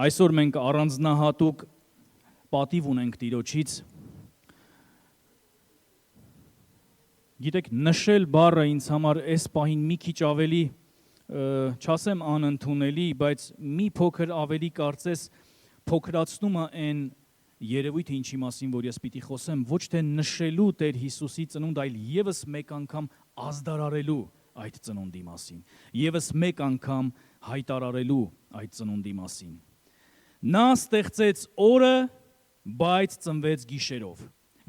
Այսօր մենք առանձնահատուկ պատիվ ունենք Տիրոջից։ Գիտեք, նշել բառը ինձ համար այս պահին մի քիչ ավելի, չասեմ անընդունելի, բայց մի փոքր ավելի կարծես փոքրացնում է այն երևույթը, ինչի մասին, որ ես պիտի խոսեմ, ոչ թե նշելու Տեր Հիսուսի ծնունդ, այլ եւս մեկ անգամ ազդարարելու այդ ծնունդի մասին, եւս մեկ անգամ հայտարարելու այդ ծնունդի մասին։ Նա ստեղծեց օրը, բայց ծնվեց գիշերով,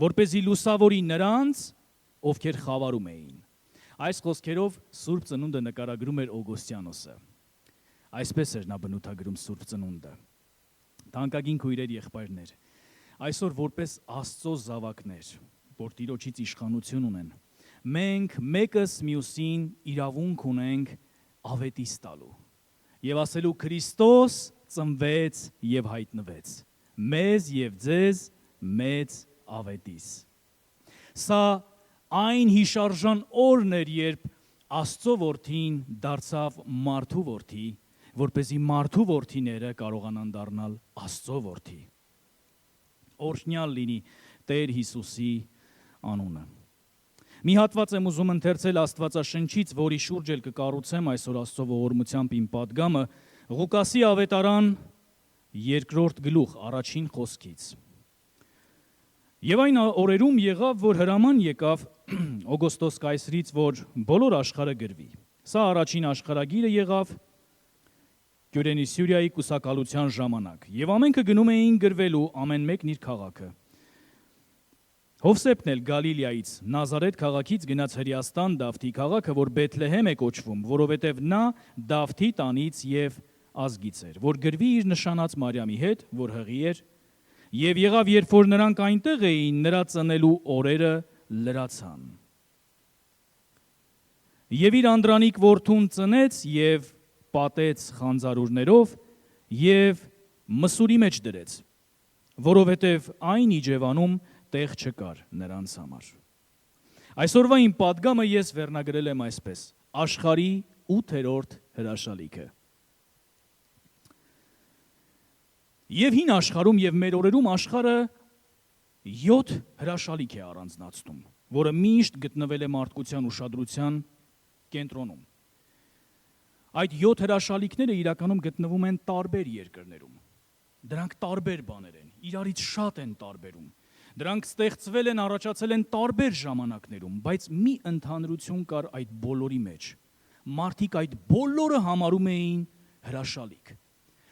որպեսզի լուսավորի նրանց, ովքեր խավարում էին։ Այս խոսքերով Սուրբ Ծնունդը նկարագրում էր Օգոստյանոսը։ Այսպես էր նա բնութագրում Սուրբ Ծնունդը։ Թանկագին քույրեր, եղբայրներ, այսօր որպես Աստծո զավակներ, որ Տիրոջից իշխանություն ունեն, մենք մեկս մյուսին իրավունք ունենք ավետիս տալու եւ ասելու Քրիստոս ծնվեց եւ հայտնվեց, մեզ եւ ձեզ մեծ ավետիս։ Սա այն հիշարժան օրն էր, երբ Աստծո որդին դարձավ մարդու որդի, որպեսզի մարդու որդիները կարողանան դառնալ Աստծո որդի։ Օրհնյալ լինի Տեր Հիսուսի անունը։ Մի հատված եմ ուզում ընթերցել Աստվածաշնչից, որի շուրջ էլ կկառուցեմ այսօր Աստծո ողորմությամբ իմ պատգամը, Ղուկասի ավետարան 2-րդ գլուխ առաջին խոսքից։ Եվ այն օրերում եղավ, որ հրաման եկավ Օգոստոս կայսրից, որ բոլոր աշխարհը գրվի։ Սա առաջին աշխարհագիրը եղավ Կյուրենիսյուրիայի կուսակալության ժամանակ, եւ ամենքը գնում էին գրվելու, ամեն մեկն իր քաղաքը։ Հովսեփն էլ Գալիլեայից, Նազարեթ քաղաքից գնաց Հրեաստան Դավթի քաղաքը, որ Բեթլեհեմ է կոչվում, որովհետև նա Դավթի տանից եւ ազգից էր, որ գրվի իր նշանած Մարիամի հետ, որ հղի էր, եւ եղավ, երբ որ նրանք այնտեղ էին, նրա ծնելու օրերը լրացան։ Եվ իր անդրանիկ որդուն ծնեց եւ պատեց խանձարուրներով եւ մսուրի մեջ դրեց, որովհետև այն իջևանում տեղ չկար նրանց համար։ Այսօրվա իմ պատգամը ես վերնագրել եմ այսպես. աշխարհի 8-րդ հրաշալիքը։ Եվ հին աշխարհում եւ մեր օրերում աշխարհը 7 հրաշալիք է առանձնացնում, որը միշտ գտնվել է մարդկության ուշադրության կենտրոնում։ Այդ 7 հրաշալիքները իրականում գտնվում են տարբեր երկրներում։ Դրանք տարբեր բաներ են, իրարից շատ են տարբերում։ Դրանք ստեղծվել են, առաջացել են տարբեր ժամանակներում, բայց մի ընդհանրություն կար այդ բոլորի մեջ։ Մարդիկ այդ բոլորը համարում էին հրաշալիք։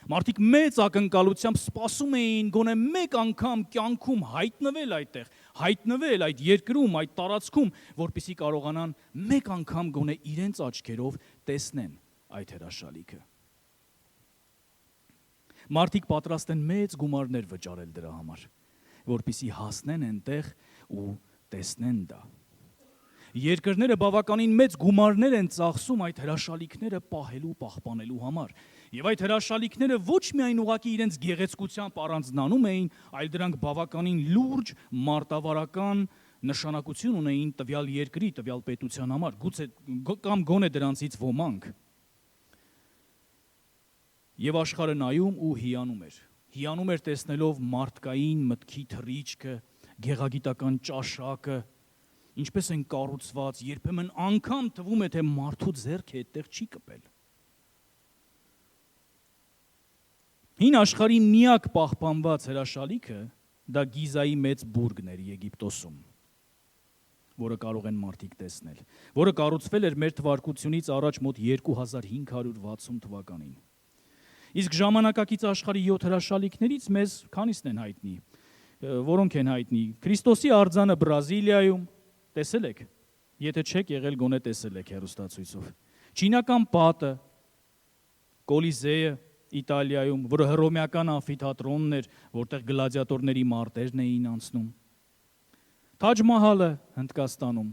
Մարդիկ մեծ ակնկալությամբ սպասում էին գոնե մեկ անգամ կյանքում հայտնվել այդտեղ, հայտնվել այդ երկրում, այդ տարածքում, որպեսզի կարողանան մեկ անգամ գոնե իրենց աչքերով տեսնեն այդ հրաշալիքը։ Մարդիկ պատրաստ են մեծ գումարներ վճարել դրա համար, որպեսզի հասնեն այնտեղ ու տեսնեն դա։ Երկրները բավականին մեծ գումարներ են ծախսում այդ հրաշալիքները պահելու, պահպանելու համար։ Եվ այդ հրաշալիքները ոչ միայն ուղղակի իրենց գեղեցկությամբ առանձնանում էին, այլ դրանք բավականին լուրջ մարտավարական նշանակություն ունեին տվյալ երկրի, տվյալ պետության համար, գուցե կամ գոնե դրանցից ոմանք։ Եվ աշխարհը նայում ու հիանում էր։ Հիանում էր տեսնելով մարդկային մտքի թռիչքը, գեղագիտական ճաշակը, ինչպես են կառուցված, երբեմն անգամ թվում է, թե մարդու ձեռքը այդտեղ չի կպել։ Հին աշխարհի միակ պահպանված հրաշալիքը դա Գիզայի մեծ բուրգն էր Եգիպտոսում, որը կարող են մարդիկ տեսնել, որը կառուցվել էր մեր թվարկությունից առաջ մոտ 2560 թվականին։ Իսկ ժամանակակից աշխարհի 7 հրաշալիքներից մեզ քանիսն են հայտնի, որոնք են հայտնի։ Քրիստոսի արձանը Բրազիլիայում, տեսել եք, եթե չեք եղել, գոնե տեսել եք հեռուստացույցով։ Չինական պատը, Կոլիզեյը Իտալիայում, որը հռոմեական ամֆիթատրոնն էր, որտեղ գլադիատորների մարտերն էին անցնում։ Թաջ Մահալը Հնդկաստանում։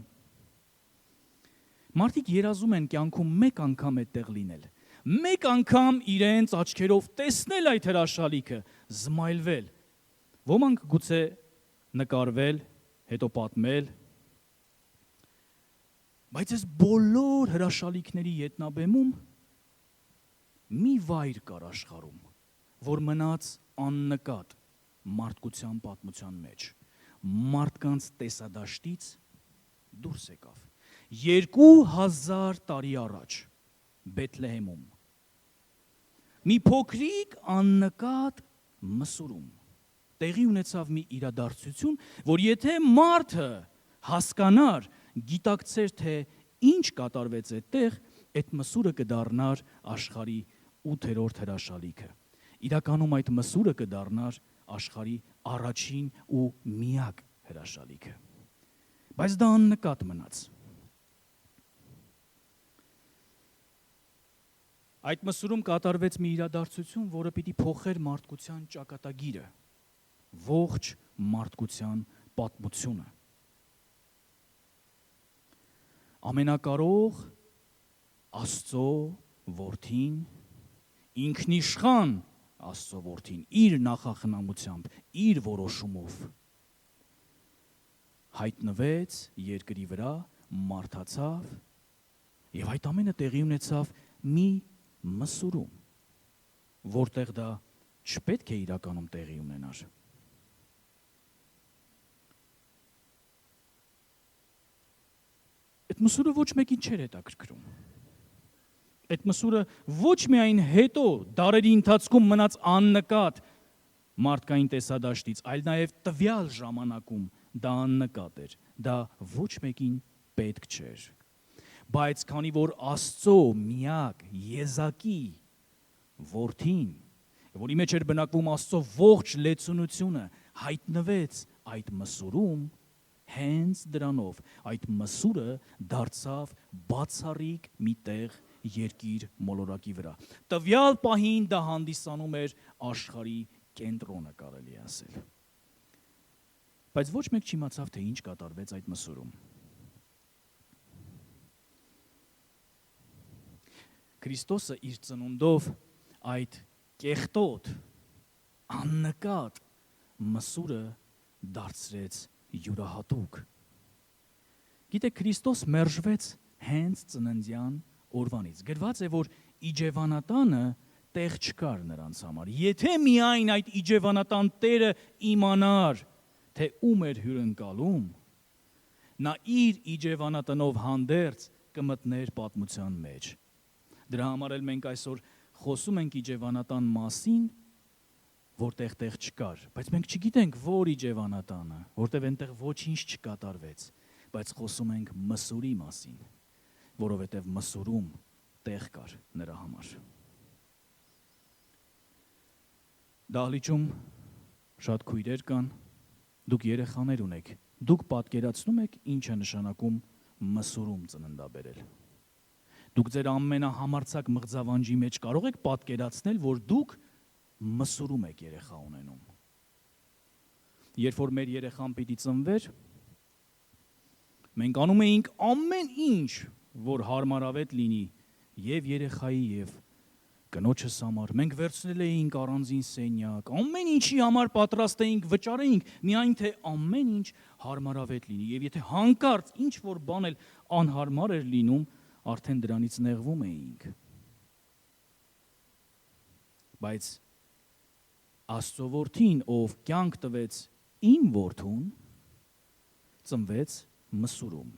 Մարդիկ երազում են կյանքում մեկ անգամ այդտեղ լինել, մեկ անգամ իրենց աչքերով տեսնել այդ հրաշալիքը, զմայլվել, ոմանք գուցե նկարվել, հետո պատմել, բայց այս բոլոր հրաշալիքների ետնաբեմում մի վայր կար աշխարհում, որ մնաց աննկատ մարդկության պատմության մեջ, մարդկանց տեսադաշտից դուրս եկավ 2000 տարի առաջ Բեթլեհեմում մի փոքրիկ աննկատ մսուրում տեղի ունեցավ մի իրադարձություն, որ եթե մարդը հասկանար, գիտակցեր, թե ինչ կատարվեց այդտեղ, այդ մսուրը կդառնար աշխարհի 8-րդ հրաշալիքը։ Իրականում այդ մսուրը կդառնար աշխարհի առաջին ու միակ հրաշալիքը։ Բայց դա աննկատ մնաց։ Այդ մսուրում կատարվեց մի իրադարձություն, որը պիտի փոխեր մարդկության ճակատագիրը, ողջ մարդկության պատմությունը։ Ամենակարող Աստծո որդին, ինքնիշխան Աստծո որդին, իր նախախնամությամբ, իր որոշումով հայտնվեց երկրի վրա, մարդացավ, եւ այդ ամենը տեղի ունեցավ մի մսուրում, որտեղ դա չպետք է իրականում տեղի ունենար։ Այդ մսուրը ոչ մեկին չէր հետաքրքրում։ Այդ մսուրը ոչ միայն հետո դարերի ընթացքում մնաց աննկատ մարդկային տեսադաշտից, այլ նաև տվյալ ժամանակում դա աննկատ էր, դա ոչ մեկին պետք չէր։ Բայց քանի որ Աստծո միակ եզակի որդին, որի մեջ էր բնակվում Աստծո ողջ լեցունությունը, հայտնվեց այդ մսուրում, հենց դրանով այդ մսուրը դարձավ բացառիկ մի տեղ երկիր մոլորակի վրա։ Տվյալ պահին դա հանդիսանում էր աշխարհի կենտրոնը, կարելի ասել։ Բայց ոչ մեկ չիմացավ, թե ինչ կատարվեց այդ մսուրում։ Քրիստոսը իր ծնունդով այդ կեղտոտ, աննկատ մսուրը դարձրեց յուրահատուկ։ Գիտեք, Քրիստոս մերժվեց հենց ծննդյան օրվանից։ Գրված է, որ իջևանատանը տեղ չկար նրանց համար։ Եթե միայն այդ իջևանատան Տերը իմանար, թե ում էր հյուրընկալում, նա իր իջևանատնով հանդերձ կմտներ պատմության մեջ։ Դրա համար էլ մենք այսօր խոսում ենք իջևանատան մասին, որտեղ տեղ չկար, բայց մենք չգիտենք, որ իջևանատանը, որտեղ այնտեղ ոչինչ չկատարվեց, բայց խոսում ենք մսուրի մասին, որովհետև մսուրում տեղ կար նրա համար։ Դահլիճում շատ քույրեր կան, դուք երեխաներ ունեք, դուք պատկերացնում եք ինչ է նշանակում մսուրում ծննդաբերել։ Դուք ձեր ամենահամարձակ մղձավանջի մեջ կարող եք պատկերացնել, որ դուք մսուրում եք երեխա ունենում։ Երբ որ մեր երեխան պիտի ծնվեր, մենք անում էինք ամեն ինչ, որ հարմարավետ լինի եւ երեխայի եւ կնոջս համար։ Մենք վերցնել էինք առանձին սենյակ, ամեն ինչի համար պատրաստ էինք, վճարեինք, միայն թե ամեն ինչ հարմարավետ լինի։ Եվ եթե հանկարծ ինչ որ բան էլ անհարմար էր լինում, արդեն դրանից նեղվում էինք։ Բայց Աստծո որդին, ով կյանք տվեց իմ որդուն, ծնվեց մսուրում։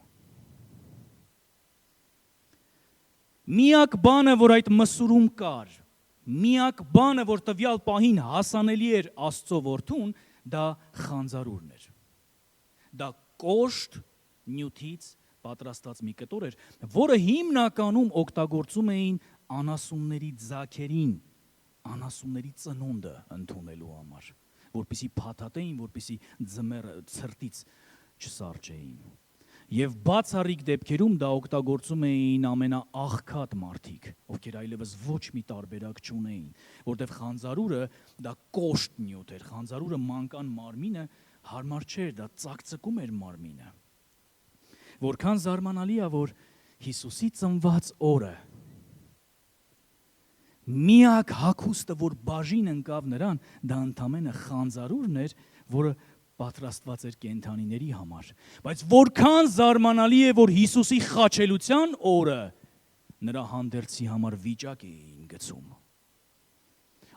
Միակ բանը, որ այդ մսուրում կար, միակ բանը, որ տվյալ պահին հասանելի էր Աստծո որդուն, դա խանձարուրն էր։ Դա կոշտ նյութից պատրաստած մի կտոր էր, որը հիմնականում օգտագործում էին անասունների ձագերին, անասունների ծնունդը ընդունելու համար, որպեսզի փաթաթեին, որպեսզի ձմեռը ցրտից չսարճեին։ Եվ բացառիկ դեպքերում դա օգտագործում էին ամենաաղքատ մարդիկ, ովքեր այլևս ոչ մի տարբերակ չունեին, որտեղ խանձարուրը դա կոշտ նյութ էր, խանձարուրը մանկան մարմինը հարմար չէր, դա ծակծկում էր մարմինը։ Որքան զարմանալի է, որ Հիսուսի ծնված օրը միակ հագուստը, որ բաժին ընկավ նրան, դա ընդամենը խանձարուրն էր, որը պատրաստված էր կենդանիների համար։ Բայց որքան զարմանալի է, որ Հիսուսի խաչելության օրը նրա հանդերձի համար վիճակ էին գցում։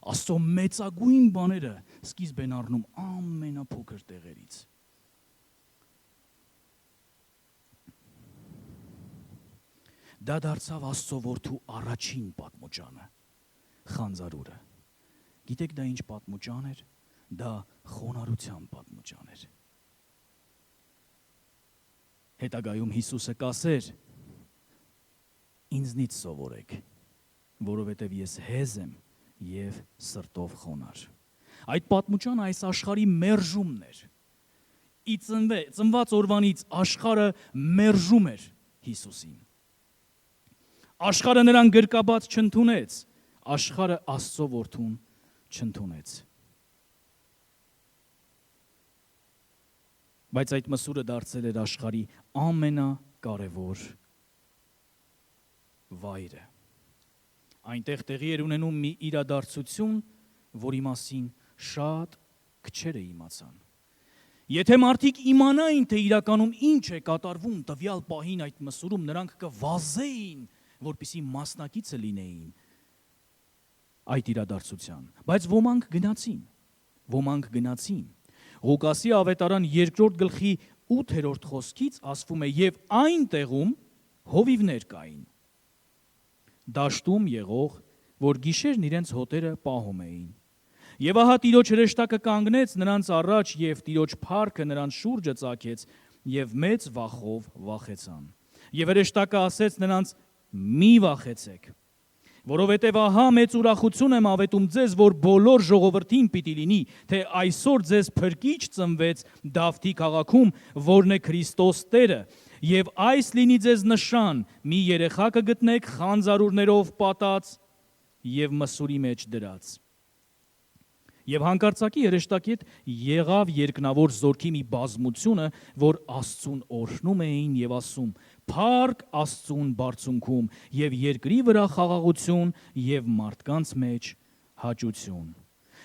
Աստծո մեծագույն բաները սկիզբ են առնում ամենափոքր տեղերից։ Դա դարձավ Աստծո որդու առաջին պատմուճանը, խանձարուրը։ Գիտեք դա ինչ պատմուճան էր։ Դա խոնարհության պատմուճան էր։ Հետագայում Հիսուսը կասեր. ինձնից սովորեք, որովհետև ես հեզ եմ և սրտով խոնար։ Այդ պատմուճանը այս աշխարհի մերժումն էր։ Ծնված օրվանից աշխարհը մերժում էր Հիսուսին։ Աշխարհը նրան գրկաբաց չընդունեց, աշխարհը Աստծո որդուն չընդունեց։ Բայց այդ մսուրը դարձել էր աշխարհի ամենակարևոր վայրը։ Այնտեղ տեղի էր ունենում մի իրադարձություն, որի մասին շատ քչերը իմացան։ Եթե մարդիկ իմանային, թե իրականում ինչ է կատարվում տվյալ պահին այդ մսուրում, նրանք կվազեին, որպեսզի մասնակիցը լինեին այդ իրադարձության։ Բայց ոմանք գնացին։ Ղուկասի ավետարան 2-րդ գլխի 8-րդ խոսքից ասվում է. «Եվ այն տեղում հովիվներ կային, դաշտում եղող, որ գիշերն իրենց հոտերը պահում էին։ Եվ ահա Տիրոջ հրեշտակը կանգնեց նրանց առաջ, եւ Տիրոջ փառքը նրանց շուրջը ծագեց, եւ մեծ վախով վախեցան։ Եվ հրեշտակը ասեց նրանց. մի վախեցեք, որովհետև ահա մեծ ուրախություն եմ ավետում ձեզ, որ բոլոր ժողովրդին պիտի լինի, թե այսօր ձեզ փրկիչ ծնվեց Դավթի քաղաքում, որն է Քրիստոս Տերը, եւ այս լինի ձեզ նշան, մի երեխա կգտնեք խանձարուրներով պատած եւ մսուրի մեջ դրած։ Եվ հանկարծակի հրեշտակի հետ եղավ երկնավոր զորքի մի բազմությունը, որ Աստծուն օրհնում էին եւ ասում. «Փառք Աստծուն բարձունքում եւ երկրի վրա խաղաղություն եւ մարդկանց մեջ հաճություն»։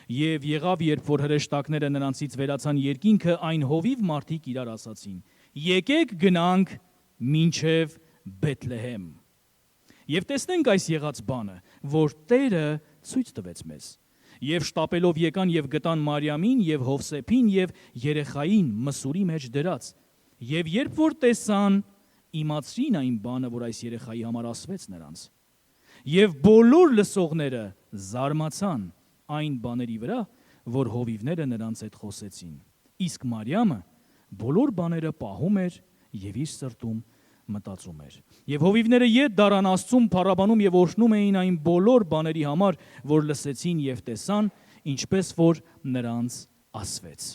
Եվ եղավ, երբ որ հրեշտակները նրանցից վերացան երկինքը, այն հովիվ մարդիկ իրար ասացին. «Եկեք գնանք մինչև Բեթլեհեմ եւ տեսնենք այս եղած բանը, որ Տերը ցույց տվեց մեզ»։ Եվ շտապելով եկան եւ գտան Մարիամին եւ Հովսեփին եւ երեխային մսուրի մեջ դրած։ Եվ երբ որ տեսան, իմացրին այն բանը, որ այս երեխայի համար ասվեց նրանց։ Եվ բոլոր լսողները զարմացան այն բաների վրա, որ հովիվները նրանց հետ խոսեցին։ Իսկ Մարիամը բոլոր բաները պահում էր եւ իր սրտում մտածում էր։ Եվ հովիվները ետ դառան Աստծուն փառաբանում եւ օրհնում էին այն բոլոր բաների համար, որ լսեցին եւ տեսան, ինչպես որ նրանց ասվեց։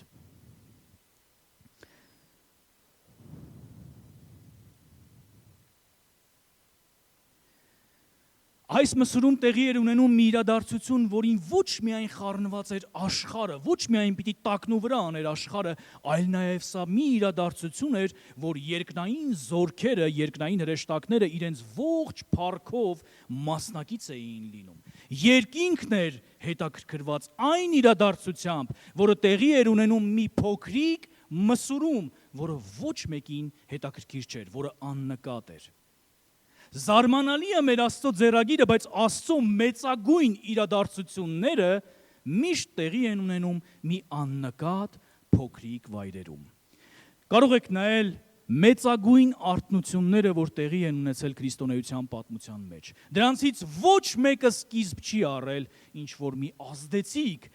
Այս մսուրում տեղի էր ունենում մի իրադարձություն, որին ոչ միայն խառնված էր աշխարհը, ոչ միայն պիտի տակնու վրա աներ աշխարհը, այլ նաև սա մի իրադարձություն էր, որ երկնային զորքերը, երկնային հրեշտակները իրենց ողջ փառքով մասնակից էին լինում։ Երկինքն էր հետաքրքրված այն իրադարձությամբ, որը տեղի էր ունենում մի փոքրիկ մսուրում, որը ոչ մեկին հետաքրքիր չէր, որը աննկատ էր։ Զարմանալի է մեր Աստծո ձեռագիրը, բայց Աստծո մեծագույն իրադարձությունները միշտ տեղի են ունենում մի աննկատ փոքրիկ վայրերում։ Կարող եք նայել մեծագույն արթնությունները, որ տեղի են ունեցել քրիստոնեության պատմության մեջ։ Դրանցից ոչ մեկը սկիզբ չի առել ինչ որ մի ազդեցիկ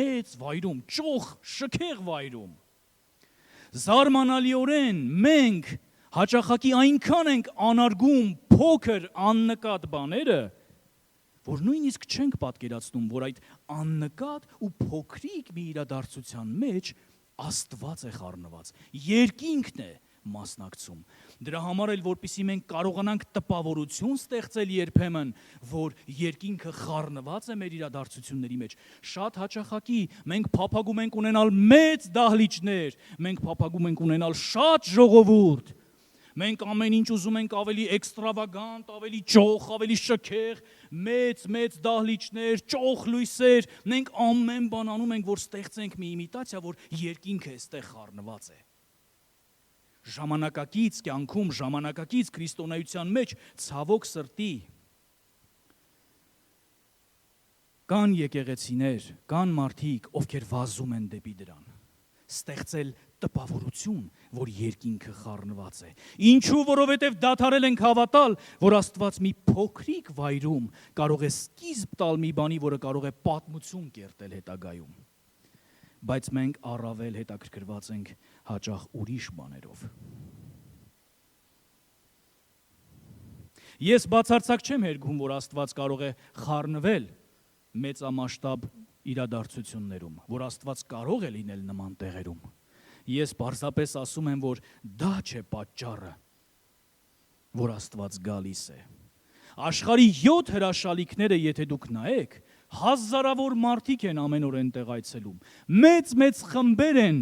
մեծ վայրում, ճոխ, շքեղ վայրում։ Զարմանալիորեն մենք հաճախակի այնքան ենք անարգում փոքր աննկատ բաները, որ նույնիսկ չենք պատկերացնում, որ այդ աննկատ ու փոքրիկ մի իրադարձության մեջ Աստված է խառնված, երկինքն է մասնակցում։ Դրա համար էլ որպեսզի մենք կարողանանք տպավորություն ստեղծել երբեմն, որ երկինքը խառնված է մեր իրադարձությունների մեջ, շատ հաճախակի մենք փափագում ենք ունենալ մեծ դահլիճներ, մենք փափագում ենք ունենալ շատ ժողովուրդ, մենք ամեն ինչ ուզում ենք ավելի էքստրավագանտ, ավելի ճոխ, ավելի շքեղ, մեծ դահլիճներ, ճոխ լույսեր, մենք ամեն բան անում ենք, որ ստեղծենք մի իմիտացիա, որ երկինքը այստեղ խառնված է։ Ժամանակակից կյանքում, ժամանակակից քրիստոնեության մեջ ցավոք սրտի Կան եկեղեցիներ, կան մարդիկ, ովքեր վազում են դեպի դրան։ Ստեղծել տպավորություն, որ երկինքը խառնված է։ Ինչու, որովհետև դադարել ենք հավատալ, որ Աստված մի փոքրիկ վայրում կարող է սկիզբ տալ մի բանի, որը կարող է պատմություն կերտել հետագայում։ Բայց մենք առավել հետաքրքրված ենք հաճախ ուրիշ բաներով։ Ես բացարձակ չեմ հերգում, որ Աստված կարող է խառնվել մեծամասշտաբ իրադարձություններում, որ Աստված կարող է լինել նման տեղերում։ Ես պարզապես ասում եմ, որ դա չէ պատճառը, որ Աստված գալիս է։ Աշխարհի 7 հրաշալիքները, եթե դուք նայեք, հազարավոր մարդիկ են ամեն օր այնտեղ այցելում, մեծ խմբեր են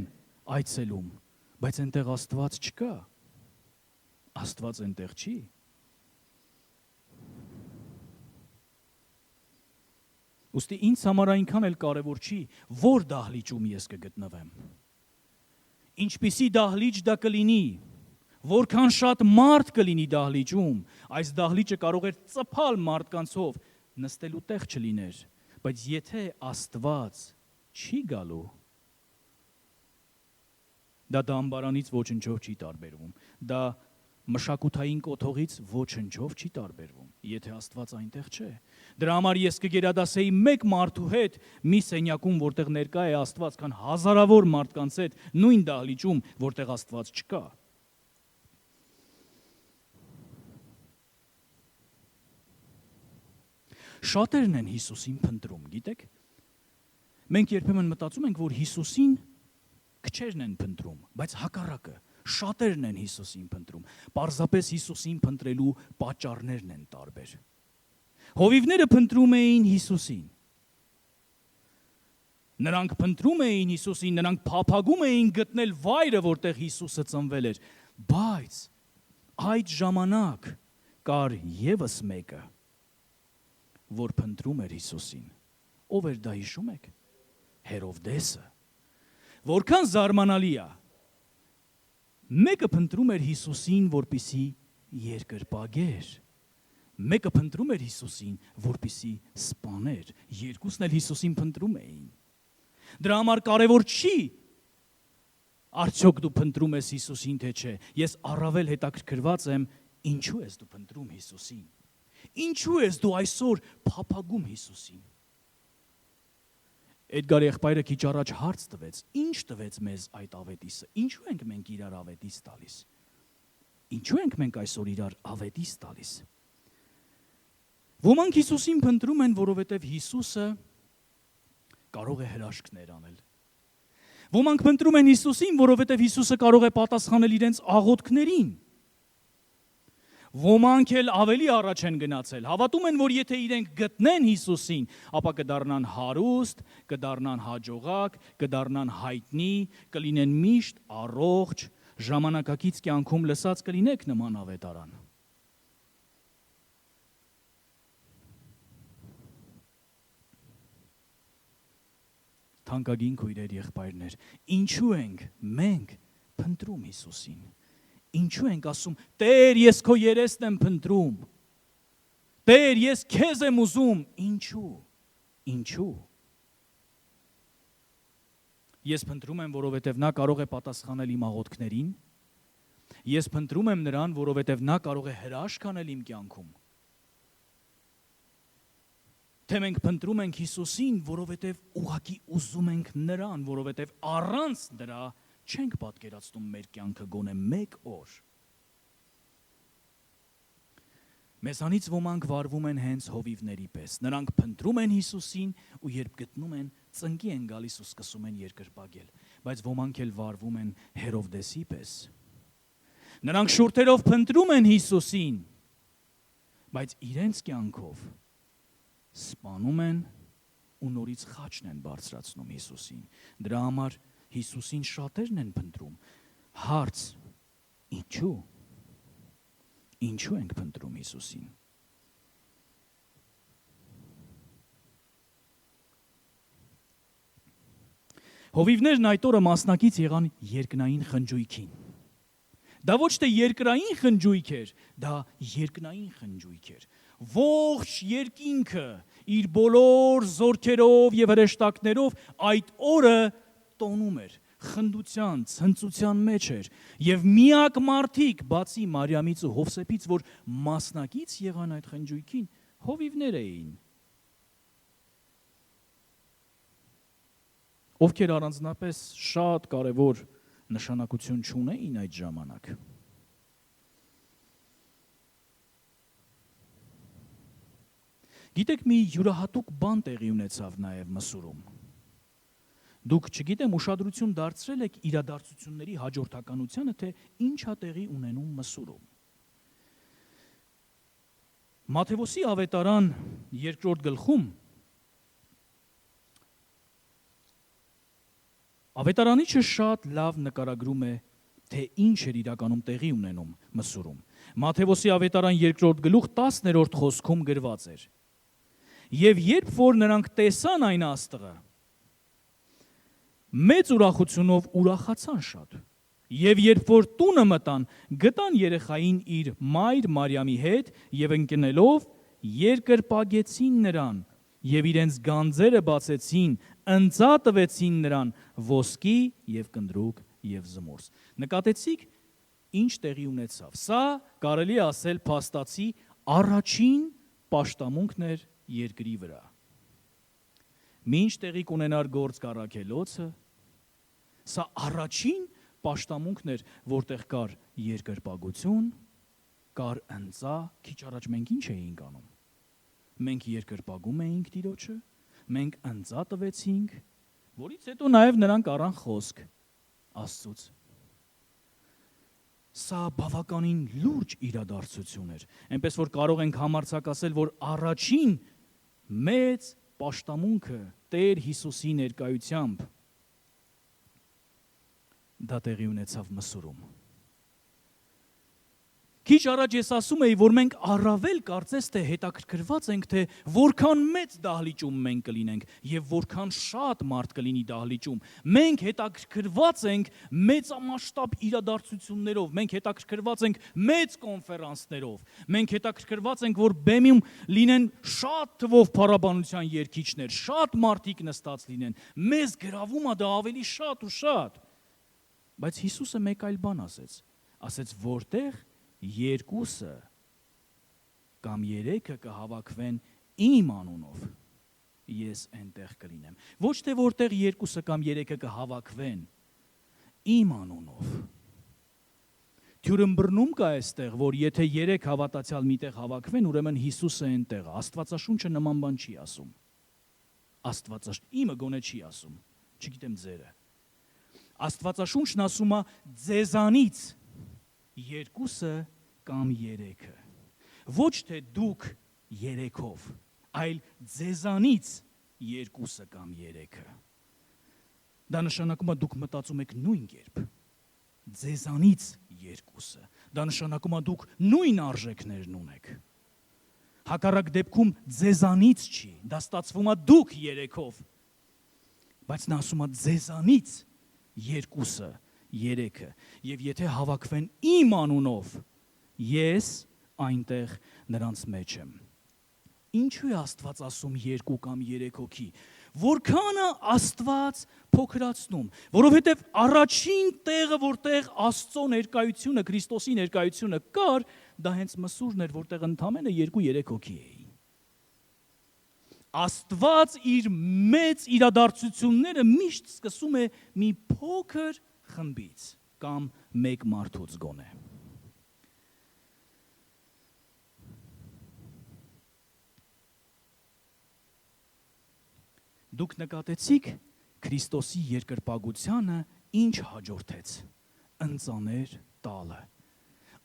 այցելում, բայց այնտեղ Աստված չկա։ Աստված այնտեղ չի։ Ուստի ինձ համար այնքան էլ կարևոր չի, որ դահլիճում ես կգտնվեմ։ Ինչպիսի դահլիճ դա կլինի, որքան շատ մարդ կլինի դահլիճում, այս դահլիճը կարող էր ծփալ մարդկանցով, նստելու տեղ չլիներ, բայց եթե Աստված չի գալու, դա դամբարանից ոչնչով չի տարբերվում, դա մշակութային կոթողից ոչնչով չի տարբերվում, եթե Աստված այնտեղ չէ։ Դրա համար ես կգերադասեի մեկ մարդու հետ մի սենյակում, որտեղ ներկա է Աստված, քան հազարավոր մարդկանց հետ նույն դահլիճում, որտեղ Աստված չկա։ Շատերն են Հիսուսին փնտրում, գիտեք։ Մենք երբեմն մտածում ենք, որ Հիսուսին քչերն են փնտրում, բայց հակառակը, շատերն են Հիսուսին փնտրում։ Պարզապես Հիսուսին փնտրելու պատճառներն են տարբեր։ Հովիվները փնտրում էին Հիսուսին։ Նրանք փնտրում էին Հիսուսին, նրանք փափագում էին գտնել վայրը, որտեղ Հիսուսը ծնվել էր, բայց այդ ժամանակ կար եւս մեկը, որ փնտրում էր Հիսուսին։ Ով էր դա, հիշում եք։ Հերովդեսը։ Որքան զարմանալի է։ Մեկը փնտրում էր Հիսուսին, որպիսի երկրպագեր։ Մեկը փնտրում էր Հիսուսին, որպիսի սպաներ։ Երկուսն էլ Հիսուսին փնտրում էին։ Դրա համար կարևոր չի, արդյոք դու փնտրում ես Հիսուսին, թե չէ։ Ես առավել հետաքրքրված եմ, ինչու ես դու փնտրում Հիսուսին։ Ինչու ես դու այսօր փափագում Հիսուսին։ Էդգար եղբայրը քիչ առաջ հարց տվեց. ինչ տվեց մեզ այդ ավետիսը։ Ինչու ենք մենք իրար ավետիս տալիս։ Ինչու ենք մենք այսօր իրար ավետիս տալիս։ Ոմանք Հիսուսին փնտրում են, որովհետև Հիսուսը կարող է հրաշքներ անել։ Ոմանք փնտրում են Հիսուսին, որովհետև Հիսուսը կարող է պատասխանել իրենց աղոթքներին։ Ոմանք էլ ավելի առաջ են գնացել, հավատում են, որ եթե իրենք գտնեն Հիսուսին, ապա կդառնան հարուստ, կդառնան հաջողակ, կդառնան հայտնի, կլինեն միշտ առողջ, ժամանակակից կյանքում լսած կլինեք նման ավետարան։ Թանկագին քույրեր, եղբայրներ, ինչու ենք մենք փնտրում Հիսուսին։ Ինչու ենք ասում, Տեր, ես քո երեսն եմ փնտրում։ Տեր, ես քեզ եմ ուզում։ Ինչու։ Ես փնտրում եմ, որովհետև նա կարող է պատասխանել իմ աղոթքներին։ Ես փնտրում եմ նրան, որովհետև նա կարող է հրաշք անել իմ կյանքում։ Թե մենք փնտրում ենք Հիսուսին, որովհետև ուղղակի ուզում ենք նրան, որովհետև առանց դրա չենք պատկերացնում մեր կյանքը գոնե մեկ օր։ Մեզանից ոմանք վարվում են հենց հովիվների պես։ Նրանք փնտրում են Հիսուսին ու երբ գտնում են, ծնկի են գալիս ու սկսում են երկրպագել։ Բայց ոմանք էլ վարվում են Հերովդեսի պես։ Նրանք շուրթերով փնտրում են Հիսուսին, բայց իրենց կյանքով սպանում են ու նորից խաչն են բարձրացնում Հիսուսին։ Դրա համար Հիսուսին շատերն են փնտրում։ Հարց. ինչու։ Ինչու ենք փնտրում Հիսուսին։ Հովիվներն այդ օրը մասնակից եղան երկնային խնջույքին։ Դա ոչ թե երկրային խնջույք էր, դա երկնային խնջույք էր։ Ողջ երկինքը իր բոլոր զորքերով եւ հրեշտակներով այդ օրը տոնում էր, խնդության, ցնծության մեջ էր եւ միակ մարդիկ բացի Մարիամից ու Հովսեփից, որ մասնակից եղան այդ խնջույքին, հովիվներ էին, ովքեր առանձնապես շատ կարևոր նշանակություն չունեին այդ ժամանակ։ Գիտեք, մի յուրահատուկ բան տեղի ունեցավ նաև Մսուրում։ Դուք, չգիտեմ, ուշադրություն դարձրել եք իրադարձությունների հաջորդականությանը, թե ինչ է տեղի ունենում Մսուրում։ Մատթեոսի ավետարան 2-րդ գլխում Ավետարանիչը շատ լավ նկարագրում է, թե ինչ էր իրականում տեղի ունենում Մսուրում։ Մատթեոսի ավետարան 2-րդ գլուխ 10-րդ խոսքում գրված էր. Եվ երբ որ նրանք տեսան այն աստղը, մեծ ուրախությունով ուրախացան շատ։ Եվ երբ որ տունը մտան, գտան երեխային իր մայր Մարիամի հետ եւ ընկնելով երկրպագեցին նրան եւ իրենց գանձերը բացեցին, ընծա տվեցին նրան ոսկի եւ կնդրուկ եւ զմորս։ Նկատեցիք ինչ տեղի ունեցավ։ Սա կարելի է ասել փաստացի առաջին պաշտամունքն էր երկրի վրա։ Մինչ տեղի կունենար գործ կառաքելոցը, սա առաջին պաշտամունքն էր, որտեղ կար երկրպագություն, կար ընծա, քիչ առաջ մենք ինչ էինք անում։ Մենք երկրպագում էինք Տիրոջը, մենք ընծա տվեցինք, որից հետո նաև նրանք առան խոսք Աստծուց։ Սա բավականին լուրջ իրադարձություն էր, այնպես որ կարող ենք համարձակ ասել, որ առաջին մեծ պաշտամունքը Տեր Հիսուսի ներկայությամբ դա տեղի ունեցավ Մսուրում։ Քիչ առաջ ես ասում էի, որ մենք առավել կարծես թե հետաքրքրված ենք, թե որքան մեծ դահլիճում մենք կլինենք եւ որքան շատ մարդ կլինի դահլիճում։ Մենք հետաքրքրված ենք մեծամասշտաբ իրադարձություններով, մենք հետաքրքրված ենք մեծ կոնֆերանսներով, մենք հետաքրքրված ենք, որ բեմում լինեն շատ թվով փառաբանության երգիչներ, շատ մարդիկ նստած լինեն։ Մեզ գրավում է դա ավելի շատ ու շատ։ Բայց Հիսուսը մեկ այլ բան ասեց, որտեղ երկուսը կամ երեքը կհավաքվեն իմ անունով, ես այնտեղ կլինեմ։ Ոչ թե որտեղ երկուսը կամ երեքը կհավաքվեն իմ անունով։ Թյուրըմբռնում կա այստեղ, որ եթե 3 հավատացյալ միտեղ հավաքվեն, ուրեմն Հիսուսը այնտեղ է։ Աստվածաշունչը նման բան չի ասում։ Իմը գոնե չի ասում, չգիտեմ ձերը։ Աստվածաշունչն ասում է ձեզանից երկուսը կամ երեքը, ոչ թե դուք երեքով, այլ ձեզանից երկուսը կամ երեքը։ Դա նշանակում է դուք մտածում եք նույն կերպ, ձեզանից երկուսը, դա նշանակում է դուք նույն արժեքներն ունեք։ Հակառակ դեպքում ձեզանից չի, դա ստացվում է դուք երեքով, բայց նա ասում է ձեզանից երկուսը, երեքը, եւ եթե հավաքվեն իմ անունով, ես այնտեղ նրանց մեջ եմ։ Ինչու է Աստված ասում 2 կամ 3 հոգի։ Որքան է Աստված փոքրացնում, որովհետև առաջին տեղը, որտեղ Աստծո ներկայությունը, Քրիստոսի ներկայությունը կար, դա հենց Մսուրն էր, որտեղ ընդամենը 2-3 հոգի էին։ Աստված իր մեծ իրադարձությունները միշտ սկսում է մի փոքր խմբից կամ մեկ մարդուց գոնե։ Դուք նկատեցիք Քրիստոսի երկրպագությանը ինչ հաջորդեց։ Ընծաներ տալը։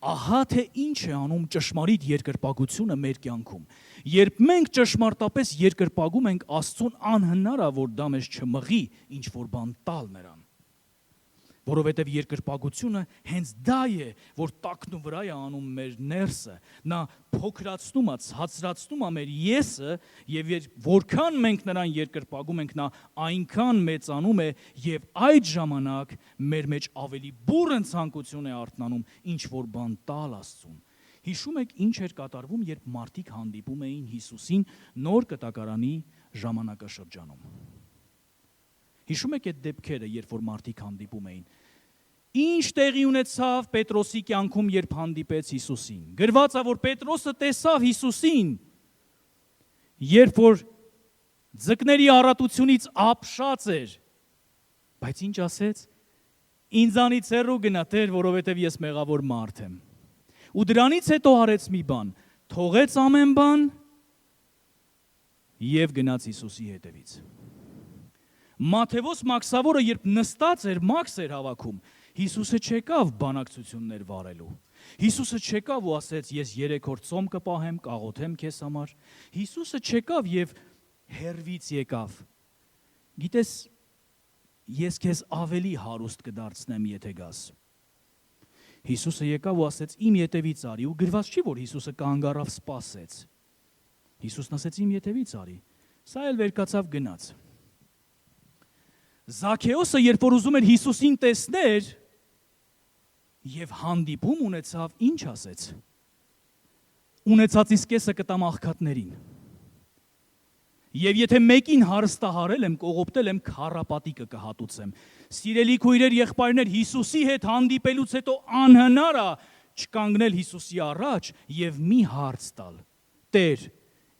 Ահա թե ինչ է անում ճշմարիտ երկրպագությունը մեր կյանքում։ Երբ մենք ճշմարտապես երկրպագում ենք Աստծուն, անհնար է, որ դա մեզ չմղի ինչ որ բան տալ նրան։ Որովհետև երկրպագությունը հենց դա է, որ տակնու վրա է անում մեր ներսը, նա փոքրացնում է, ցածրացնում է մեր եսը, եւ որքան մենք նրան երկրպագում ենք, նա այնքան մեծանում է, եւ այդ ժամանակ մեր մեջ ավելի բուռն ցանկություն է արթնանում ինչ որ բան տալ Աստծուն։ Հիշում եք ինչ էր կատարվում, երբ մարդիկ հանդիպում էին Հիսուսին նոր կտակարանի ժամանակաշրջանում։ Հիշում եք այդ դեպքերը, երբ որ մարդիկ հանդիպում էին։ Ինչ տեղի ունեցավ Պետրոսի կյանքում, երբ հանդիպեց Հիսուսին։ Գրված է, որ Պետրոսը տեսավ Հիսուսին, երբ որ ձկների առատությունից ապշած էր, բայց ինչ ասեց. ինձանից հեռու գնա, Տեր, որովհետև ես մեղավոր մարդ եմ։ Ու դրանից հետո արեց մի բան, թողեց ամեն բան եւ գնաց Հիսուսի հետևից։ Մատթեոս Մաքսավորը, երբ նստած էր, մաքս էր հավաքում, Հիսուսը չեկավ բանակցություններ վարելու։ Հիսուսը չեկավ ու ասեց, ես 3 օր ծոմ կպահեմ, կաղոթեմ քեզ համար։ Հիսուսը չեկավ եւ հերվից եկավ։ Գիտես, ես քեզ ավելի հարուստ կդարձնեմ, եթե գաս։ Հիսուսը եկավ ու ասեց, իմ ետևից արի, ու գրված չի, որ Հիսուսը կանգ առավ, սպասեց։ Հիսուսն ասեց, իմ ետևից արի։ Սա էլ վեր կացավ, գնաց։ Զաքեոսը, երբ որ ուզում էր Հիսուսին տեսներ, եւ հանդիպում ունեցավ, ինչ ասեց. ունեցածից կեսը կտամ աղքատներին։ Եվ եթե մեկին հարստահարել եմ, կողոպտել եմ, քառապատիկը կհատուցեմ։ Սիրելի քույրեր, եղբայրներ, Հիսուսի հետ հանդիպելուց հետո անհնար է չկանգնել Հիսուսի առաջ եւ մի հարց տալ. Տեր,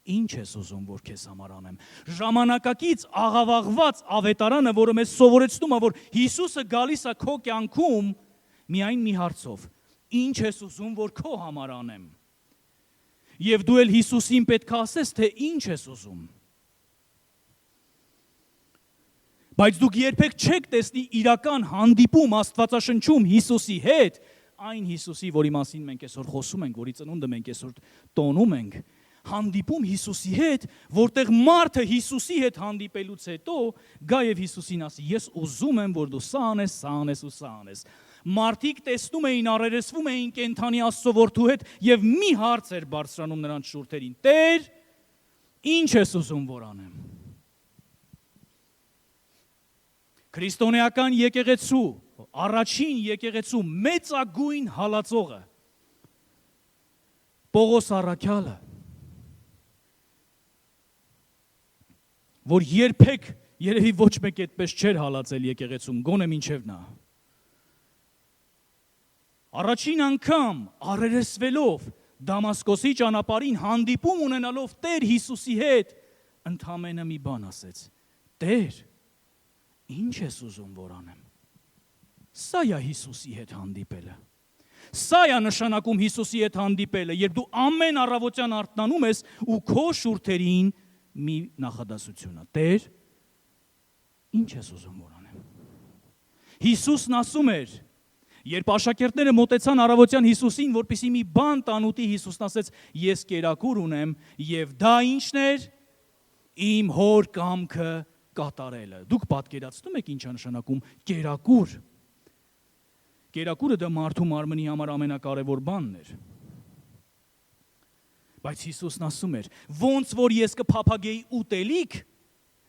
ինչ ես ուզում, որ քեզ համար անեմ։ Ժամանակակից աղավաղված ավետարանը, որը մեզ սովորեցնում է, որ Հիսուսը գալիս է քո կյանքում միայն մի հարցով. ինչ ես ուզում, որ քո համար անեմ։ Եվ դու էլ Հիսուսին պետք է ասես, թե ինչ ես ուզում։ Բայց դուք երբեք չեք տեսնի իրական հանդիպում Աստվածաշնչում Հիսուսի հետ, այն Հիսուսի, որի մասին մենք այսօր խոսում ենք, որի ծնունդը մենք այսօր տոնում ենք, հանդիպում Հիսուսի հետ, որտեղ մարդը Հիսուսի հետ հանդիպելուց հետո գա եւ Հիսուսին ասի. ես ուզում եմ, որ դու սա անես, սա անես ու սա անես։ Մարդիկ տեսնում էին, առերեսվում էին կենդանի Աստծո որդու հետ եւ մի հարց էր բարձրանում նրանց շուրթերին. Տեր, ինչ ես ուզում, որ անեմ։ Քրիստոնեական եկեղեցու, առաջին եկեղեցու մեծագույն հալածողը Պողոս Առաքյալը, որ երբեք երևի ոչ մեկ այդպես չէր հալածել եկեղեցում, գոնե մինչև նա։ Առաջին անգամ առերեսվելով Դամասկոսի ճանապարհին հանդիպում ունենալով Տեր Հիսուսի հետ, ընդամենը մի բան ասեց. Տեր, ինչ ես ուզում, որ անեմ։ Սա է Հիսուսի հետ հանդիպելը։ Սա է նշանակում Հիսուսի հետ հանդիպելը, երբ դու ամեն առավոտյան արթնանում ես ու քո շուրթերին մի նախադասությունը. Տեր, ինչ ես ուզում, որ անեմ։ Հիսուսն ասում էր, երբ աշակերտները մոտեցան առավոտյան Հիսուսին, որպեսզի մի բան տան ուտի, Հիսուսն ասեց. ես կերակուր ունեմ եւ դա ինչն էր։ Իմ հոր կամքը կատարելը։ Դուք պատկերացնում եք ինչ է նշանակում կերակուր։ Կերակուրը դա մարդու մարմնի համար ամենակարևոր բանն էր։ Բայց Հիսուսն ասում էր. ոնց որ ես կփափագեի ուտելիք,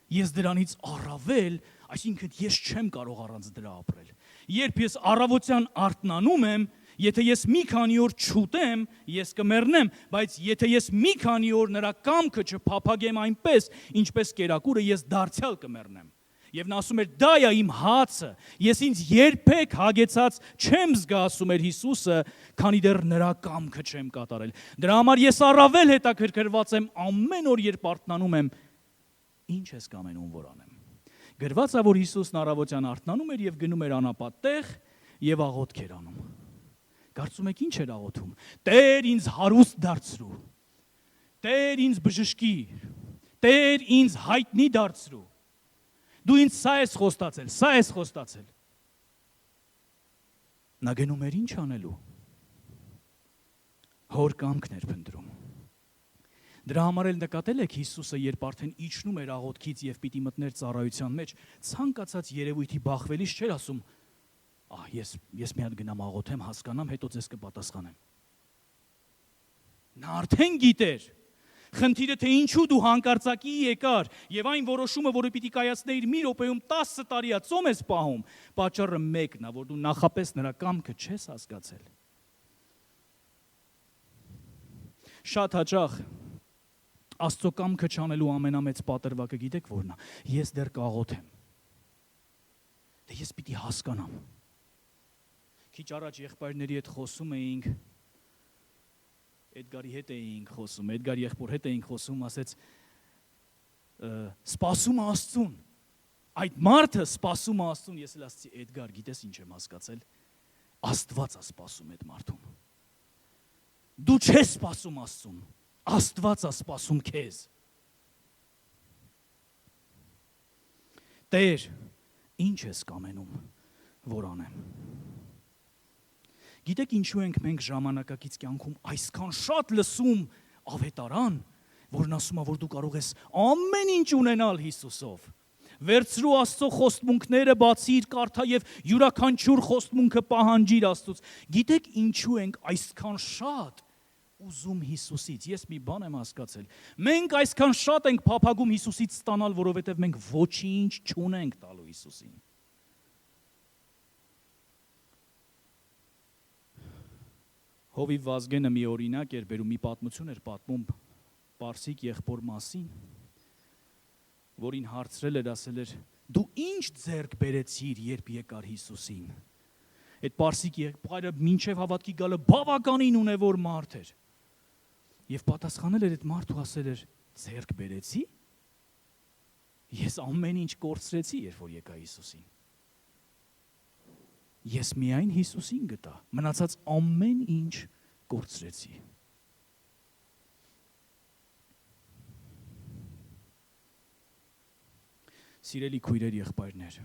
ես դրանից առավել, այսինքն ես չեմ կարող առանց դրա ապրել։ Երբ ես առավոտյան արթնանում եմ, եթե ես մի քանի օր չուտեմ, ես կմեռնեմ, բայց եթե ես մի քանի օր նրա կամքը չփափագեմ այնպես, ինչպես կերակուրը, ես դարձյալ կմեռնեմ։ Եվ նա ասում էր, դա է իմ հացը, ես ինձ երբեք հագեցած չեմ զգա, ասում էր Հիսուսը, քանի դեռ նրա կամքը չեմ կատարել։ Դրա համար ես առավել հետաքրքրված եմ ամեն օր, երբ արթնանում եմ, ինչ ես կամենում, որ անեմ։ Գրված է, որ Հիսուսն առավոտյան արթնանում էր եւ գնում էր անապատ տեղ եւ աղոթք էր անում։ Կարծում եք ինչ էր աղոթում։ Տեր ինձ հարուստ դարձրու։ Տեր ինձ բժշկի։ Տեր ինձ հայտնի դարձրու։ Դու ինձ սա ես խոստացել, սա ես խոստացել։ Նա գնում էր ինչ անելու։ Հոր կամքն էր փնտրում։ Դրա համար էլ նկատել եք Հիսուսը, երբ արդեն իջնում էր աղոթքից եւ պիտի մտներ ծառայության մեջ, ցանկացած երևույթի բախվելիս չէր ասում. ես մի հատ գնամ աղոթեմ, հասկանամ, հետո ձեզ կպատասխանեմ։ Նա արդեն գիտեր խնդիրը, թե ինչու դու հանկարծակի եկար եւ այն որոշումը, որը պիտի կայացնեիր մի րոպեում 10 տարի է ծոմ ես պահում, պատճառը մեկն է, որ դու նախապես նրա կամքը չես հասկացել։ Շատ հաճախ Աստծո կամքը չանելու ամենամեծ պատրվակը գիտեք որն է։ Ես դեռ կաղոթեմ։ Դե ես պիտի հասկանամ։ Քիչ առաջ եղբայրների հետ խոսում էինք, Էդգարի հետ էինք խոսում, Էդգարի եղբոր հետ էինք խոսում, ասեց սպասում Աստծուն։ Այդ մարդը սպասում Աստծուն, ես էլ ասացի Էդգար, գիտես ինչ եմ հասկացել։ Աստված է սպասում այդ մարդուն։ Դու չես սպասում Աստծուն, Աստված է սպասում քեզ։ Տեր, ինչ ես կամենում, որ անեմ։ Գիտեք ինչու ենք մենք ժամանակակից կյանքում այսքան շատ լսում ավետարան, որն ասում է, որ դու կարող ես ամեն ինչ ունենալ Հիսուսով։ Վերցրու Աստծո խոստմունքները, բացիր, կարդա եւ յուրաքանչյուր խոստմունքը պահանջիր Աստծուց։ Գիտեք ինչու ենք այսքան շատ ուզում Հիսուսից։ Ես մի բան եմ հասկացել։ Մենք այսքան շատ ենք փափագում Հիսուսից ստանալ, որովհետեւ մենք ոչինչ չունենք տալու Հիսուսին։ Հովիվ Վազգենը մի օրինակ էր բերում, մի պատմություն էր պատմում պարսիկ եղբոր մասին, որին հարցրել էր, ասել էր. դու ինչ ձեռք բերեցիր, երբ եկար Հիսուսին։ Այդ պարսիկ եղբայրը մինչև հավատքի գալը բավականին ունևոր մարդ էր։ Եվ պատասխանել էր այդ մարդու, ասել էր. ձեռք բերեցի։ Ես ամեն ինչ կորցրեցի, երբ որ եկա Հիսուսին։ Ես միայն Հիսուսին գտա, մնացած ամեն ինչ կորցրեցի։ Սիրելի քույրեր, եղբայրներ,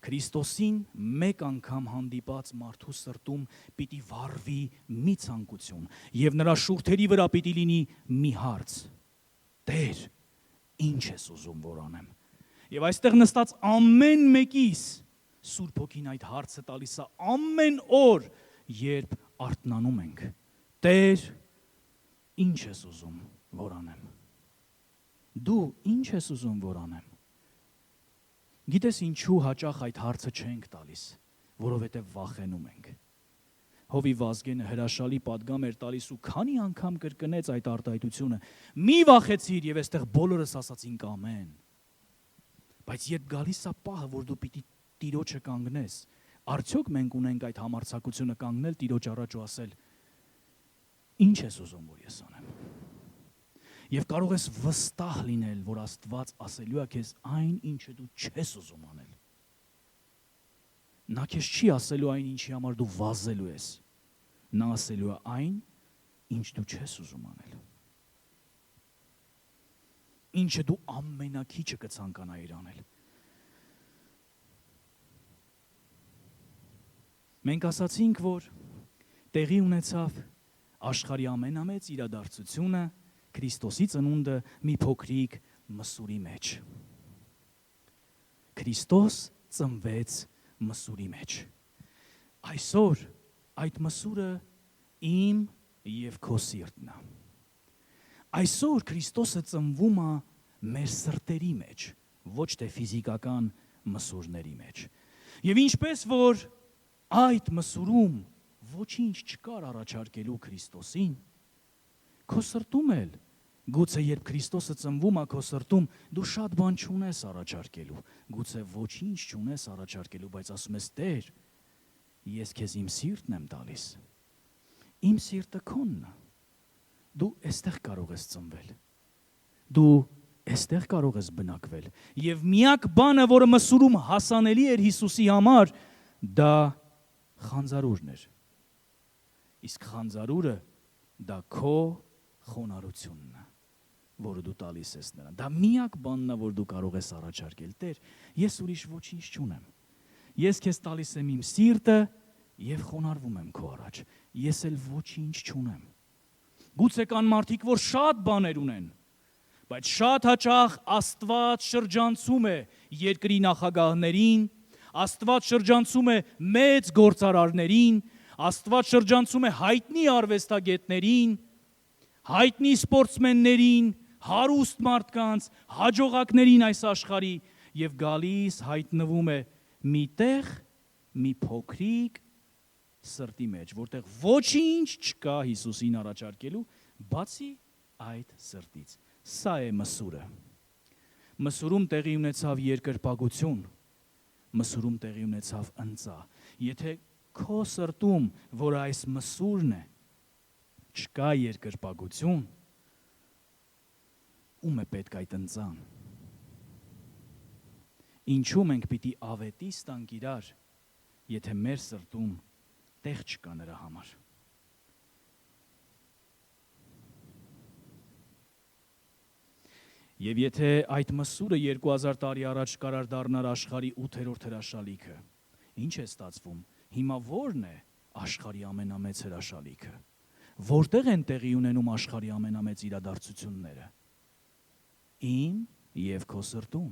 Քրիստոսին մեկ անգամ հանդիպած մարդու սրտում պիտի վառվի մի ցանկություն եւ նրա շուրթերի վրա պիտի լինի մի հարց. Տեր, ինչ ես ուզում որ անեմ։ Եվ այստեղ նստած ամեն մեկիս Սուրբ Հոգին այդ հարցը տալիս է ամեն օր, երբ արթնանում ենք։ Տեր, ինչ ես ուզում որ անեմ։ Դու ինչ ես ուզում որ անեմ։ Գիտես ինչու հաճախ այդ հարցը չենք տալիս, որովհետև վախենում ենք։ Հովիվ Վազգենը հրաշալի պատգամ էր տալիս ու քանի անգամ կրկնեց այդ արտահայտությունը. մի վախեցիր, եւ այստեղ բոլորս ասացինք ամեն։ Բայց երբ գալիս է պահը, որ դու պիտի Տիրոջը կանգնես, արդյոք մենք ունենք այդ համարձակությունը կանգնել Տիրոջ առաջ ու ասել. ինչ ես ուզում որ ես անեմ։ Եվ կարող ես վստահ լինել, որ Աստված ասելու է քեզ այն, ինչը դու չես ուզում անել։ Նա քեզ չի ասելու այն, ինչի համար դու վազելու ես։ Նա ասելու է այն, ինչ դու չես ուզում անել։ Ինչը դու ամենակիչը կցանկանայիր անել։ Մենք ասացինք, որ տեղի ունեցավ աշխարհի ամենամեծ իրադարձությունը Քրիստոսի ծնունդը մի փոքրիկ մսուրի մեջ։ Քրիստոս ծնվեց մսուրի մեջ։ Այսօր այդ մսուրը իմ եւ քո սիրտն է։ Այսօր Քրիստոսը ծնվում է մեր սրտերի մեջ, ոչ թե ֆիզիկական մսուրների մեջ։ Եվ ինչպես որ այդ մսուրում ոչինչ չկար առաջարկելու Քրիստոսին, քո սրտում էլ, գուցե երբ Քրիստոսը ծնվում է քո սրտում, դու շատ բան չունես առաջարկելու, գուցե ոչինչ չունես առաջարկելու, բայց ասում ես Տեր, ես քեզ իմ սիրտն եմ տալիս, իմ սիրտը քոնն է, դու այստեղ կարող ես ծնվել, դու այստեղ կարող ես բնակվել, եւ միակ բանը, որը մսուրում հասանելի էր Հիսուսի համար, դա խանձարուրն էր, իսկ խանձարուրը դա քո խոնարհությունն է, որը դու տալիս ես նրան, դա միակ բանն է, որ դու կարող ես առաջարկել, Տեր, ես ուրիշ ոչինչ չունեմ, ես քեզ տալիս եմ իմ սիրտը եւ խոնարհվում եմ քո առաջ, ես էլ ոչինչ չունեմ, գուցե կան մարդիկ, որ շատ բաներ ունեն, բայց շատ հաճախ Աստված շրջանցում է երկրի նախագահներին, Աստված շրջանցում է մեծ գործարարներին, Աստված շրջանցում է հայտնի արվեստագետներին, հայտնի սպորտսմեններին, հարուստ մարդկանց, հաջողակներին այս աշխարհի եւ գալիս հայտնվում է մի տեղ, մի փոքրիկ սրտի մեջ, որտեղ ոչինչ չկա Հիսուսին առաջարկելու, Բացի այդ սրտից։ Սա է մսուրը։ Մսուրում տեղի ունեցավ երկրպագություն, մսուրում տեղի ունեցավ ընծա։ Եթե քո սրտում, որ այս մսուրն է, չկա երկրպագություն, ում է պետք այդ ընծան։ Ինչու մենք պիտի ավետի ստանք իրար, եթե մեր սրտում տեղ չկա նրա համար։ Եվ եթե այդ մսուրը 2000 տարի առաջ կարար դառնար աշխարհի 8-րդ հրաշալիքը, ինչ է ստացվում։ Հիմա ո՞րն է աշխարհի ամենամեծ հրաշալիքը։ Որտեղ են տեղի ունենում աշխարհի ամենամեծ իրադարձությունները։ Իմ եւ քո սրտում։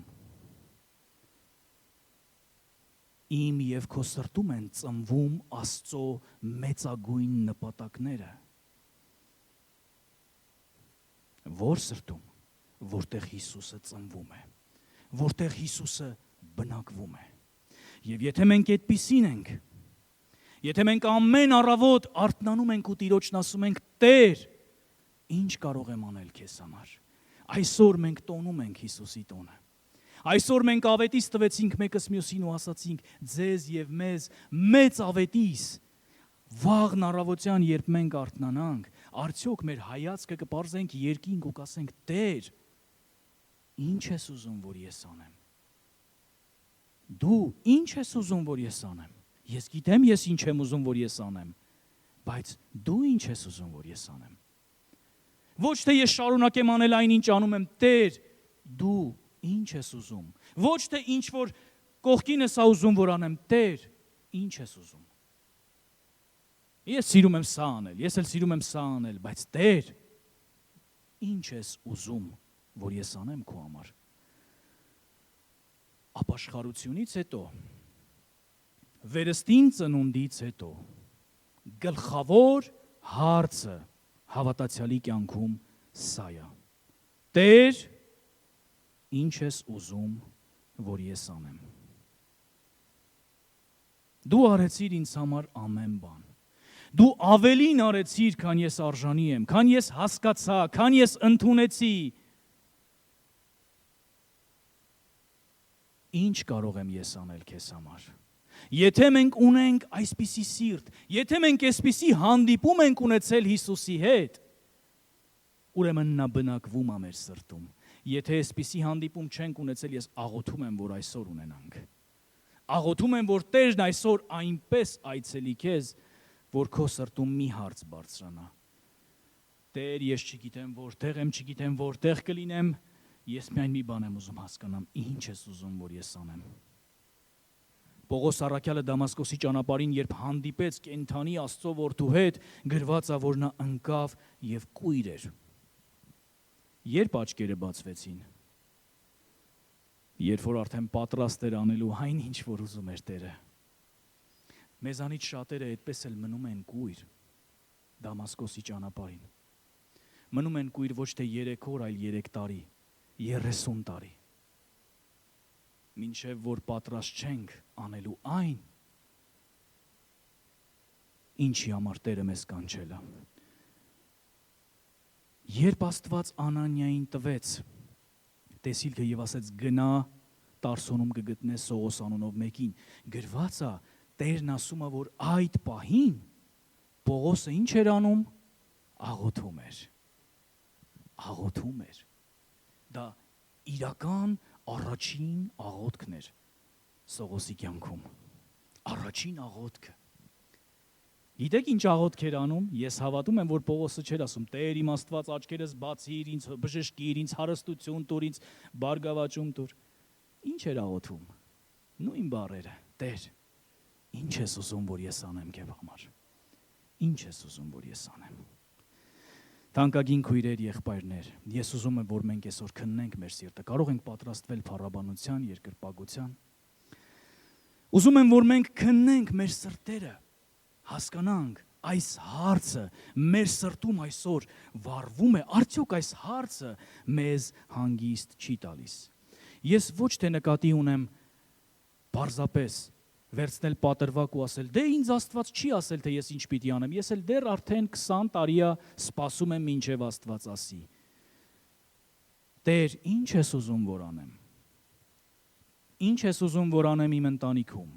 Իմ եւ քո սրտում են ծնվում Աստծո մեծագույն նպատակները։ Որ սրտում, որտեղ Հիսուսը ծնվում է, որտեղ Հիսուսը բնակվում է։ Եվ եթե մենք այդպիսին ենք, եթե մենք ամեն առավոտ արթնանում ենք ու Տիրոջն ասում ենք. Տեր, ինչ կարող եմ անել քեզ համար։ Այսօր մենք տոնում ենք Հիսուսի տոնը։ Այսօր մենք ավետիս տվեցինք մեկս մյուսին ու ասացինք. ձեզ եւ մեզ մեծ ավետիս։ Վաղն առավոտյան, երբ մենք արթնանանք, արդյոք մեր հայացքը կպարզենք երկինք ու կասենք. Տեր, ինչ ես ուզում, որ ես անեմ։ Դու ինչ ես ուզում, որ ես անեմ։ Ես գիտեմ ես ինչ եմ ուզում, որ ես անեմ, բայց դու ինչ ես ուզում, որ ես անեմ։ Ոչ թե ես շարունակեմ անել այն, ինչ անում եմ, Տեր, դու ինչ ես ուզում։ Ոչ թե ինչ որ կողքինս ա ուզում, որ անեմ, Տեր, ինչ ես ուզում։ Ես սիրում եմ սա անել, ես էլ սիրում եմ սա անել, բայց Տեր, ինչ ես ուզում, որ ես անեմ քո համար։ Ապաշխարությունից հետո, վերստին ծնունդից հետո, գլխավոր հարցը հավատացյալի կյանքում սա է։ Տեր, ինչ ես ուզում, որ ես անեմ։ Դու արեցիր ինձ համար ամեն բան։ Դու ավելին արեցիր, քան ես արժանի եմ, քան ես հասկացա, քան ես ընդունեցի։ Ինչ կարող եմ ես անել քեզ համար։ Եթե մենք ունենք այսպիսի սիրտ, եթե մենք այսպիսի հանդիպում ենք ունեցել Հիսուսի հետ, ուրեմն նա բնակվում է մեր սրտում։ Եթե այսպիսի հանդիպում չենք ունեցել, ես աղոթում եմ, որ այսօր ունենանք։ Աղոթում եմ, որ Տերն այսօր այնպես այցելի քեզ, որ քո սրտում մի հարց բարձրանա։ Տեր, ես չգիտեմ որտեղ եմ, չգիտեմ որտեղ կլինեմ, ես միայն մի բան եմ ուզում հասկանամ, ինչ ես ուզում, որ ես անեմ։ Պողոս առաքյալը Դամասկոսի ճանապարհին, երբ հանդիպեց կենդանի Աստծո որդու հետ, գրված է, որ նա ընկավ եւ կույր էր։ Երբ աչքերը բացվեցին։ Երբ որ արդեն պատրաստ էր անելու այն, ինչ որ ուզում էր Տերը։ Մեզանից շատերը այդպես էլ մնում են կույր Դամասկոսի ճանապարհին։ Մնում են կույր ոչ թե 3 օր, այլ 3 տարի, 30 տարի։ Մինչև որ պատրաստ չենք անելու այն, ինչի համար Տերը մեզ կանչել է։ Երբ Աստված Անանիային տվեց տեսիլքը եւ ասեց գնա Տարսոնում կգտնես Սողոս անունով մեկին, գրված է, Տերն ասում է, որ այդ պահին Պողոսը ինչ էր անում, աղոթում էր։ Աղոթում էր։ Դա իրական առաջին աղոթքն էր Սողոսի կյանքում։ Առաջին աղոթքը։ Գիտեք ինչ աղոթք էր անում։ Ես հավատում եմ, որ Պողոսը չէր ասում. Տեր իմ Աստված աչքերս բացիր, ինձ բժշկիր, ինձ հարստություն տուր, ինձ բարգավաճում տուր։ Ինչ էր աղոթում։ Նույն բառերը. Տեր, ինչ ես ուզում, որ ես անեմ քեզ համար։ Ինչ ես ուզում, որ ես անեմ։ Թանկագին քույրեր, եղբայրներ, ես ուզում եմ, որ մենք այսօր քննենք մեր սիրտը։ Կարող ենք պատրաստվել փառաբանության, երկրպագության։ Ուզում եմ, որ մենք քննենք մեր սրտերը, հասկանանք այս հարցը մեր սրտում այսօր վառվում է, արդյոք այս հարցը մեզ հանգիստ չի տալիս։ Ես ոչ թե նկատի ունեմ պարզապես վերցնել պատրվակ ու ասել. «Դե ինձ Աստված չի ասել, թե ես ինչ պիտի անեմ, ես էլ դեռ արդեն 20 տարի է սպասում եմ մինչև Աստված ասի»։ Տեր, ինչ ես ուզում որ անեմ։ Ինչ ես ուզում որ անեմ իմ ընտանիքում։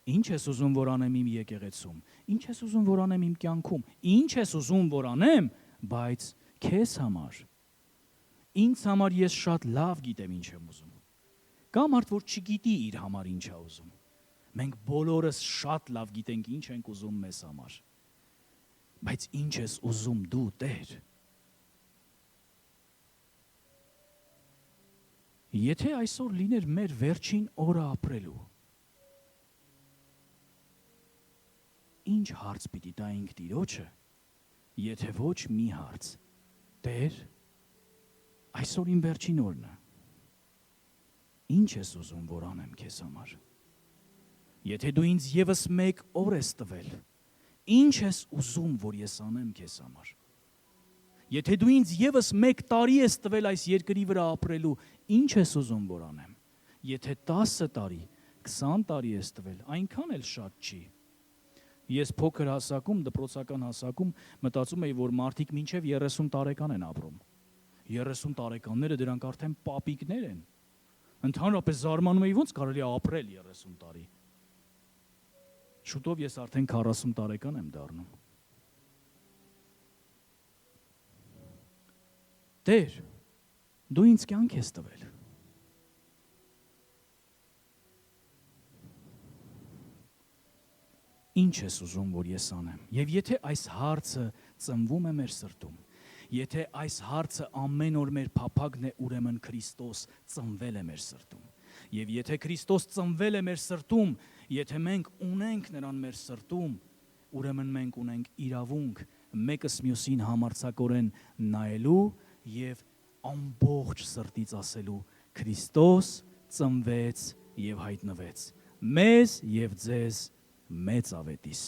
Ինչ ես ուզում որ անեմ իմ եկեղեցում։ Ինչ ես ուզում որ անեմ իմ կյանքում։ Ինչ ես ուզում որ անեմ, բայց քեզ համար։ Ինձ համար ես շատ լավ գիտեմ ինչ եմ ուզում։ Կա մարդ, որ չգիտի իր համար ինչ է ուզում։ Մենք բոլորս շատ լավ գիտենք ինչ ենք ուզում մեզ համար։ Բայց ինչ ես ուզում դու, Տեր։ Եթե այսօր լիներ մեր վերջին օրը ապրելու, ինչ հարց պիտի տայինք Տիրոջը, եթե ոչ մի հարց. Տեր, այսօր իմ վերջին օրն է։ Ինչ ես ուզում որ անեմ քեզ համար։ Եթե դու ինձ եւս մեկ օր ես տվել, ինչ ես ուզում որ ես անեմ քեզ համար։ Եթե դու ինձ եւս մեկ տարի ես տվել այս երկրի վրա ապրելու, ինչ ես ուզում որ անեմ։ Եթե 10 տարի, 20 տարի ես տվել, այնքան էլ շատ չի։ Ես փոքր հասակում, դպրոցական հասակում մտածում էի, որ մարդիկ մինչև 30 տարեկան են ապրում։ 30 տարեկանները դրանք արդեն պապիկներ են։ Ընդհանրապես զարմանում էի, ոնց կարելի է ապրել 30 տարի։ Շուտով ես արդեն 40 տարեկան եմ դառնում։ Տեր, դու ինձ կյանք ես տվել։ Ինչ ես ուզում որ ես անեմ։ Եվ եթե այս հարցը ծնվում է մեր սրտում, եթե այս հարցը ամեն օր մեր փափագն է, ուրեմն Քրիստոս ծնվել է մեր սրտում։ Եվ եթե Քրիստոս ծնվել է մեր սրտում, եթե մենք ունենք նրան մեր սրտում, ուրեմն մենք ունենք իրավունք մեկս մյուսին համարձակորեն նայելու եւ ամբողջ սրտից ասելու. Քրիստոս ծնվեց եւ հայտնվեց մեզ եւ ձեզ մեծ ավետիս։